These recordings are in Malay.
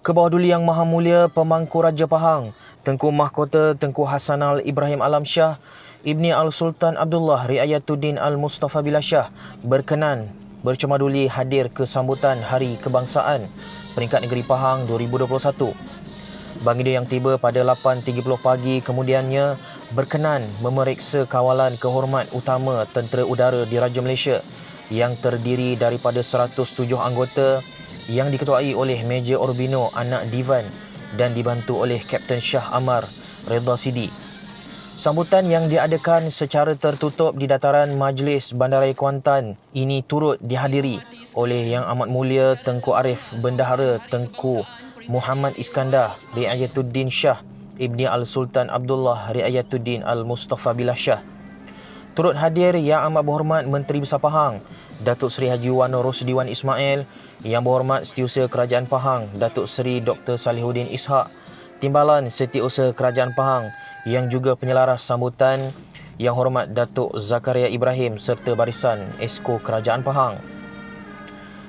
Ke bawah Duli Yang Maha Mulia Pemangku Raja Pahang, Tengku Mahkota Tengku Hasanal Ibrahim Alam Shah, Ibni Al-Sultan Abdullah Riayatuddin Al-Mustafa Billah Shah berkenan bercemaduli hadir ke sambutan Hari Kebangsaan Peringkat Negeri Pahang 2021. Baginda yang tiba pada 8.30 pagi kemudiannya berkenan memeriksa kawalan kehormat utama Tentera Udara Diraja Malaysia yang terdiri daripada 107 anggota yang diketuai oleh Major Orbino Anak Divan dan dibantu oleh Kapten Shah Amar Redha Sidi. Sambutan yang diadakan secara tertutup di dataran Majlis Bandaraya Kuantan ini turut dihadiri oleh Yang Amat Mulia Tengku Arif Bendahara Tengku Muhammad Iskandar Riayatuddin Shah Ibni Al-Sultan Abdullah Riayatuddin Al-Mustafa Billah Shah. Turut hadir Yang Amat Berhormat Menteri Besar Pahang Datuk Seri Haji Wano Rosdiwan Ismail, Yang Berhormat Setiausaha Kerajaan Pahang Datuk Seri Dr. Salihuddin Ishak, Timbalan Setiausaha Kerajaan Pahang yang juga penyelaras sambutan Yang Hormat Datuk Zakaria Ibrahim serta barisan Esko Kerajaan Pahang.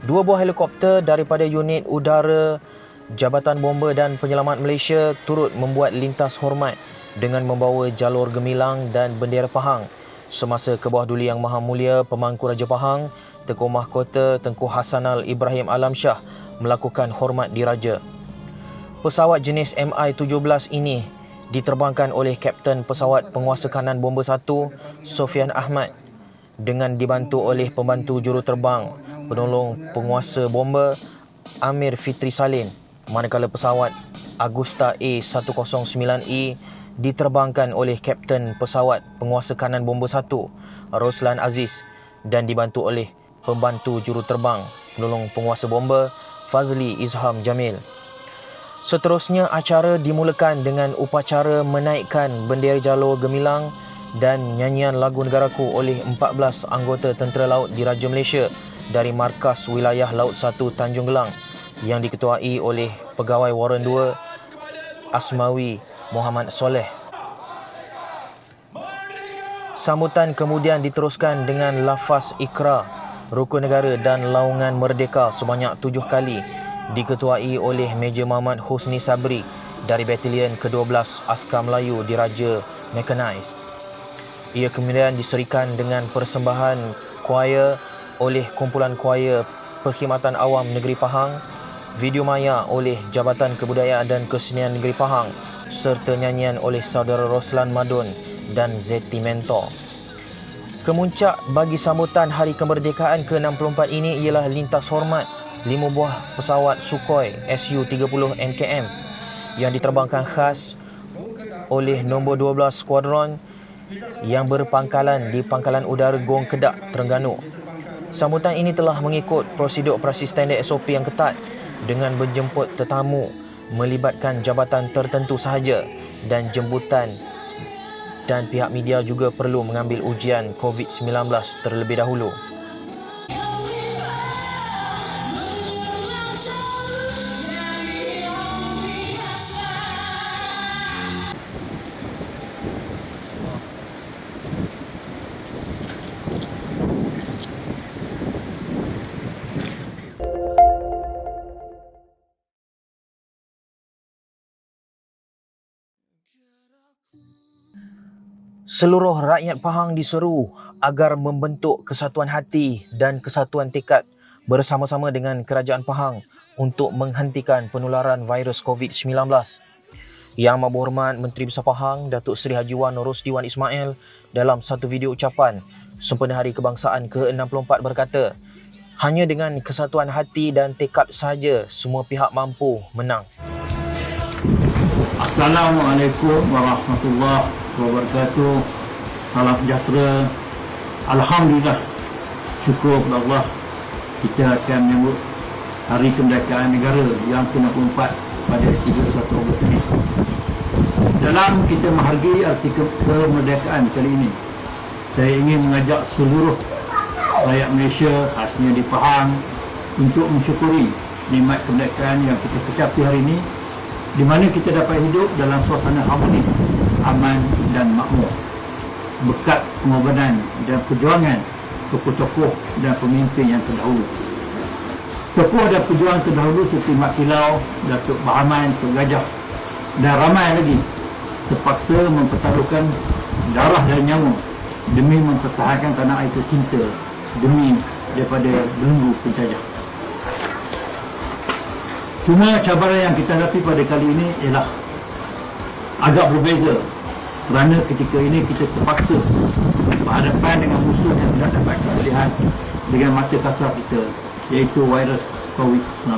2 buah helikopter daripada unit udara Jabatan Bomba dan Penyelamat Malaysia turut membuat lintas hormat dengan membawa jalur gemilang dan bendera Pahang semasa ke bawah Duli Yang Maha Mulia Pemangku Raja Pahang Tengku Mahkota Tengku Hasanal Ibrahim Alam Shah melakukan hormat diraja. Pesawat jenis MI-17 ini diterbangkan oleh Kapten Pesawat Penguasa Kanan Bomba 1 Sofian Ahmad dengan dibantu oleh pembantu juruterbang penolong penguasa bomba Amir Fitri Salim, manakala pesawat Agusta A109E diterbangkan oleh Kapten Pesawat Penguasa Kanan Bomba 1 Roslan Aziz dan dibantu oleh pembantu juruterbang penolong penguasa bomba Fazli Izham Jamil. Seterusnya acara dimulakan dengan upacara menaikkan bendera jalur gemilang dan nyanyian lagu negaraku oleh 14 anggota Tentera Laut Diraja Malaysia dari Markas Wilayah Laut 1 Tanjung Gelang yang diketuai oleh Pegawai Waran 2 Asmawi Muhammad Soleh. Sambutan kemudian diteruskan dengan lafaz Ikra, Rukun Negara dan Laungan Merdeka sebanyak 7 kali diketuai oleh Major Muhammad Husni Sabri dari Batalion ke-12 Askar Melayu Diraja Mechanized. Ia kemudian diserikan dengan persembahan kuaya oleh Kumpulan Kuaya Perkhidmatan Awam Negeri Pahang, video maya oleh Jabatan Kebudayaan dan Kesenian Negeri Pahang serta nyanyian oleh saudara Roslan Madun dan Zeti Mentor. Kemuncak bagi sambutan Hari Kemerdekaan ke-64 ini ialah lintas hormat 5 buah pesawat Sukhoi Su-30 MKM yang diterbangkan khas oleh nombor 12 Skuadron yang berpangkalan di Pangkalan Udara Gong Kedak, Terengganu. Sambutan ini telah mengikut prosedur operasi standard SOP yang ketat dengan berjemput tetamu melibatkan jabatan tertentu sahaja dan jemputan, dan pihak media juga perlu mengambil ujian COVID-19 terlebih dahulu. Seluruh rakyat Pahang diseru agar membentuk kesatuan hati dan kesatuan tekad bersama-sama dengan Kerajaan Pahang untuk menghentikan penularan virus COVID-19. Yang Amat Berhormat Menteri Besar Pahang Datuk Seri Haji Wano Rosdiwan Ismail dalam satu video ucapan sempena Hari Kebangsaan ke-64 berkata, hanya dengan kesatuan hati dan tekad sahaja semua pihak mampu menang. Assalamualaikum warahmatullahi wabarakatuh. Salam sejahtera. Alhamdulillah, syukur kepada Allah, kita akan menyambut Hari Kemerdekaan Negara yang ke-64 pada 31 Ogos ini. Dalam kita menghargai arti kemerdekaan kali ini, saya ingin mengajak seluruh rakyat Malaysia, khasnya di Pahang, untuk mensyukuri nikmat kemerdekaan yang kita capai hari ini, di mana kita dapat hidup dalam suasana harmoni, aman dan makmur, berkat pengorbanan dan perjuangan tokoh-tokoh dan pemimpin yang terdahulu. Tokoh dan pejuang terdahulu seperti Mat Kilau, Datuk Bahaman, Tok Gajah dan ramai lagi terpaksa mempertaruhkan darah dan nyawa demi mempertahankan tanah air tercinta demi daripada belenggu penjajah. Cuma cabaran yang kita hadapi pada kali ini ialah agak berbeza kerana ketika ini kita terpaksa berhadapan dengan musuh yang tidak dapat kita lihat dengan mata kasar kita, iaitu virus COVID-19.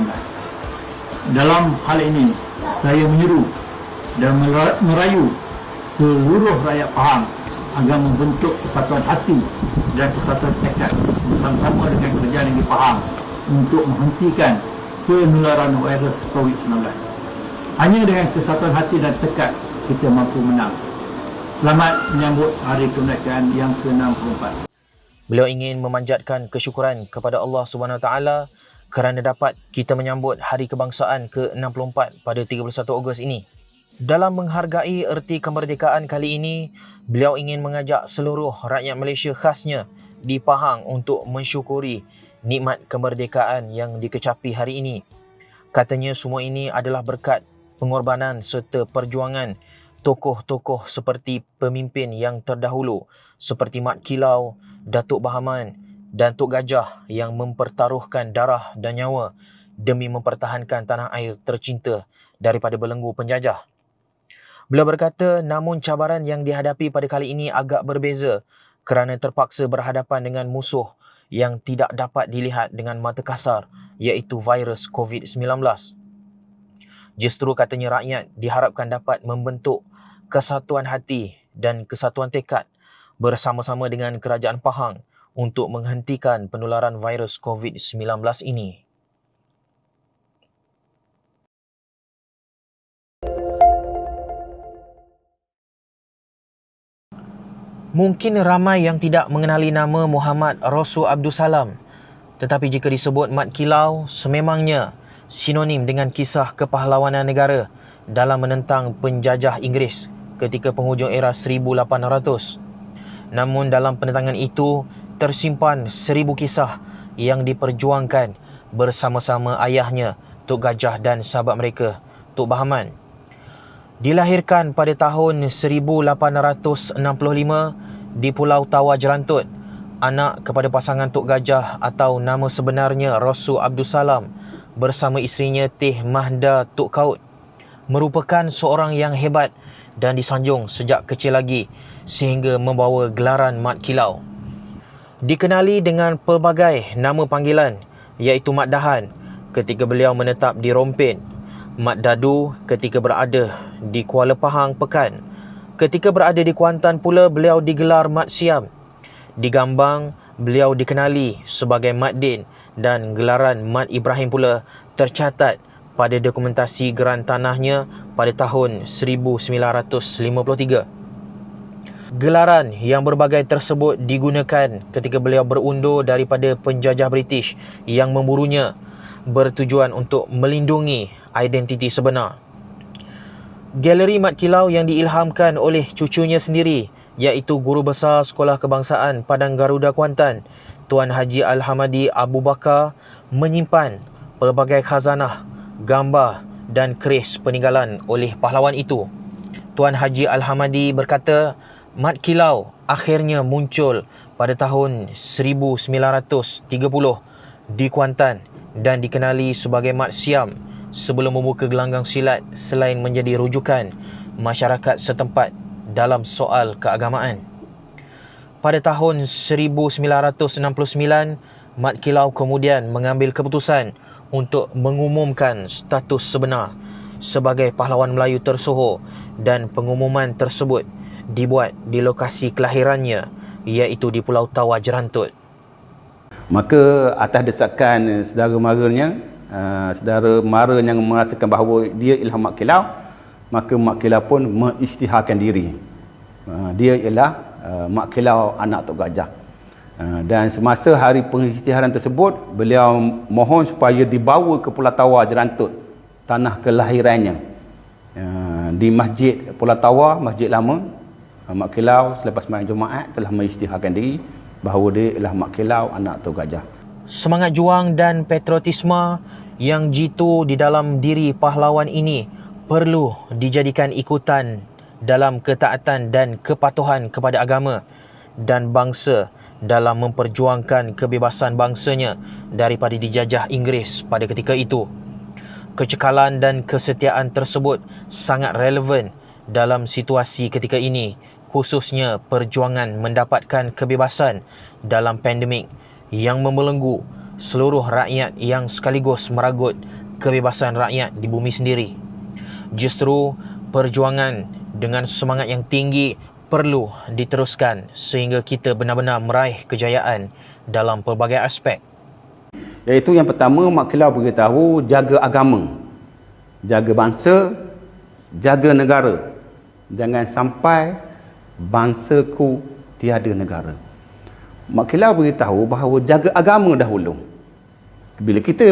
Dalam hal ini, saya menyeru dan merayu seluruh rakyat Pahang agar membentuk kesatuan hati dan kesatuan tekad bersama-sama dengan kerajaan negeri Pahang untuk menghentikan penularan virus COVID-19. Hanya dengan kesatuan hati dan tekad kita mampu menang. Selamat menyambut Hari Kemerdekaan yang ke-64. Beliau ingin memanjatkan kesyukuran kepada Allah Subhanahu Wa Taala kerana dapat kita menyambut Hari Kebangsaan ke-64 pada 31 Ogos ini. Dalam menghargai erti kemerdekaan kali ini, beliau ingin mengajak seluruh rakyat Malaysia khasnya di Pahang untuk mensyukuri nikmat kemerdekaan yang dikecapi hari ini. Katanya semua ini adalah berkat pengorbanan serta perjuangan tokoh-tokoh seperti pemimpin yang terdahulu seperti Mat Kilau, Datuk Bahaman dan Tok Gajah yang mempertaruhkan darah dan nyawa demi mempertahankan tanah air tercinta daripada belenggu penjajah. Beliau berkata, namun cabaran yang dihadapi pada kali ini agak berbeza kerana terpaksa berhadapan dengan musuh yang tidak dapat dilihat dengan mata kasar, iaitu virus COVID-19. Justru katanya rakyat diharapkan dapat membentuk kesatuan hati dan kesatuan tekad bersama-sama dengan kerajaan Pahang untuk menghentikan penularan virus COVID-19 ini. Mungkin ramai yang tidak mengenali nama Muhammad Rasul Abdul Salam, tetapi jika disebut Mat Kilau, sememangnya sinonim dengan kisah kepahlawanan negara dalam menentang penjajah Inggeris ketika penghujung era 1800. Namun dalam penentangan itu tersimpan 1000 kisah yang diperjuangkan bersama-sama ayahnya Tok Gajah dan sahabat mereka Tok Bahaman. Dilahirkan pada tahun 1865 di Pulau Tawa Jerantut, anak kepada pasangan Tok Gajah atau nama sebenarnya Rasul Abdul Salam bersama isterinya Teh Mahda Tok Kaut, merupakan seorang yang hebat dan disanjung sejak kecil lagi sehingga membawa gelaran Mat Kilau. Dikenali dengan pelbagai nama panggilan iaitu Mat Dahan ketika beliau menetap di Rompin, Mat Dadu ketika berada di Kuala Pahang Pekan. Ketika berada di Kuantan pula beliau digelar Mat Siam. Di Gambang beliau dikenali sebagai Mat Din dan gelaran Mat Ibrahim pula tercatat pada dokumentasi geran tanahnya pada tahun 1953. Gelaran yang berbagai tersebut digunakan ketika beliau berundur daripada penjajah British yang memburunya bertujuan untuk melindungi identiti sebenar. Galeri Mat Kilau yang diilhamkan oleh cucunya sendiri iaitu Guru Besar Sekolah Kebangsaan Padang Garuda Kuantan, Tuan Haji Al-Hamadi Abu Bakar, menyimpan pelbagai khazanah, gambar dan keris peninggalan oleh pahlawan itu. Tuan Haji Al-Hamadi berkata, Mat Kilau akhirnya muncul pada tahun 1930 di Kuantan dan dikenali sebagai Mat Siam sebelum membuka gelanggang silat selain menjadi rujukan masyarakat setempat dalam soal keagamaan. Pada tahun 1969, Mat Kilau kemudian mengambil keputusan untuk mengumumkan status sebenar sebagai pahlawan Melayu tersohor dan pengumuman tersebut dibuat di lokasi kelahirannya iaitu di Pulau Tawa Jerantut. Maka atas desakan saudara mara yang merasakan bahawa dia ilham Mat Kilau, maka Mat Kilau pun mengisytiharkan diri. Dia ialah Mat Kilau anak Tok Gajah. Dan semasa hari pengisytiharan tersebut, beliau mohon supaya dibawa ke Pulau Tawa Jerantut, tanah kelahirannya. Di Masjid Pulau Tawa, Masjid Lama, Mat Kilau selepas sembahyang Jumaat telah mengisytiharkan diri bahawa dia ialah Mat Kilau anak Tok Gajah. Semangat juang dan patriotisme yang jitu di dalam diri pahlawan ini perlu dijadikan ikutan dalam ketaatan dan kepatuhan kepada agama dan bangsa dalam memperjuangkan kebebasan bangsanya daripada dijajah Inggeris pada ketika itu. Kecekalan dan kesetiaan tersebut sangat relevan dalam situasi ketika ini, khususnya perjuangan mendapatkan kebebasan dalam pandemik yang membelenggu seluruh rakyat yang sekaligus meragut kebebasan rakyat di bumi sendiri. Justru perjuangan dengan semangat yang tinggi perlu diteruskan sehingga kita benar-benar meraih kejayaan dalam pelbagai aspek. Iaitu yang pertama, Mak Kilau beritahu jaga agama, jaga bangsa, jaga negara. Jangan sampai bangsaku tiada negara. Mak Kilau beritahu bahawa jaga agama dahulu. Bila kita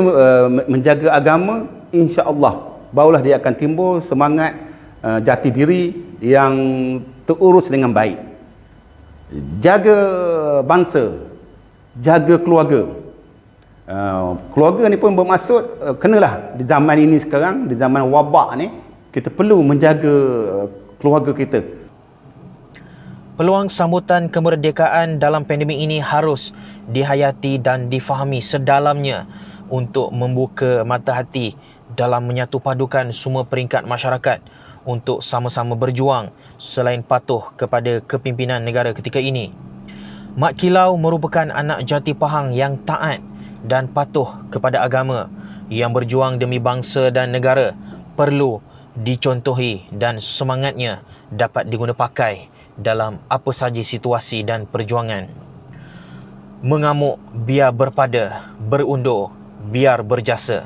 menjaga agama, insya-Allah barulah dia akan timbul semangat jati diri yang terurus dengan baik. Jaga bangsa, jaga keluarga. Keluarga ni pun bermaksud kenalah di zaman ini sekarang, di zaman wabak ni, kita perlu menjaga keluarga kita. Peluang sambutan kemerdekaan dalam pandemik ini harus dihayati dan difahami sedalamnya untuk membuka mata hati dalam menyatu padukan semua peringkat masyarakat untuk sama-sama berjuang selain patuh kepada kepimpinan negara ketika ini. Mak Kilau merupakan anak jati Pahang yang taat dan patuh kepada agama, yang berjuang demi bangsa dan negara, perlu dicontohi dan semangatnya dapat diguna pakai dalam apa sahaja situasi dan perjuangan. Mengamuk biar berpada, berundur biar berjasa.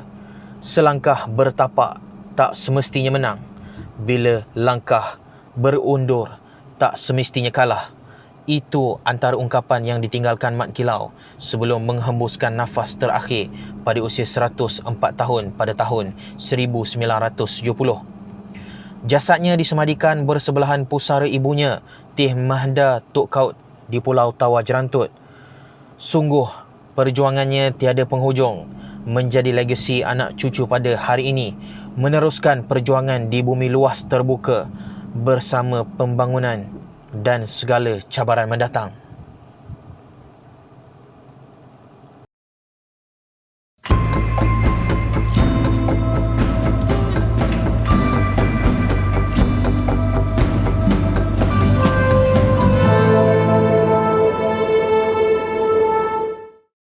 Selangkah bertapak tak semestinya menang. Bila langkah berundur tak semestinya kalah. Itu antara ungkapan yang ditinggalkan Mat Kilau sebelum menghembuskan nafas terakhir pada usia 104 tahun pada tahun 1970. Jasadnya disemadikan bersebelahan pusara ibunya, Tih Mahda Tok Kaut di Pulau Tawa Jerantut. Sungguh perjuangannya tiada penghujung, menjadi legasi anak cucu pada hari ini, meneruskan perjuangan di bumi luas terbuka bersama pembangunan dan segala cabaran mendatang.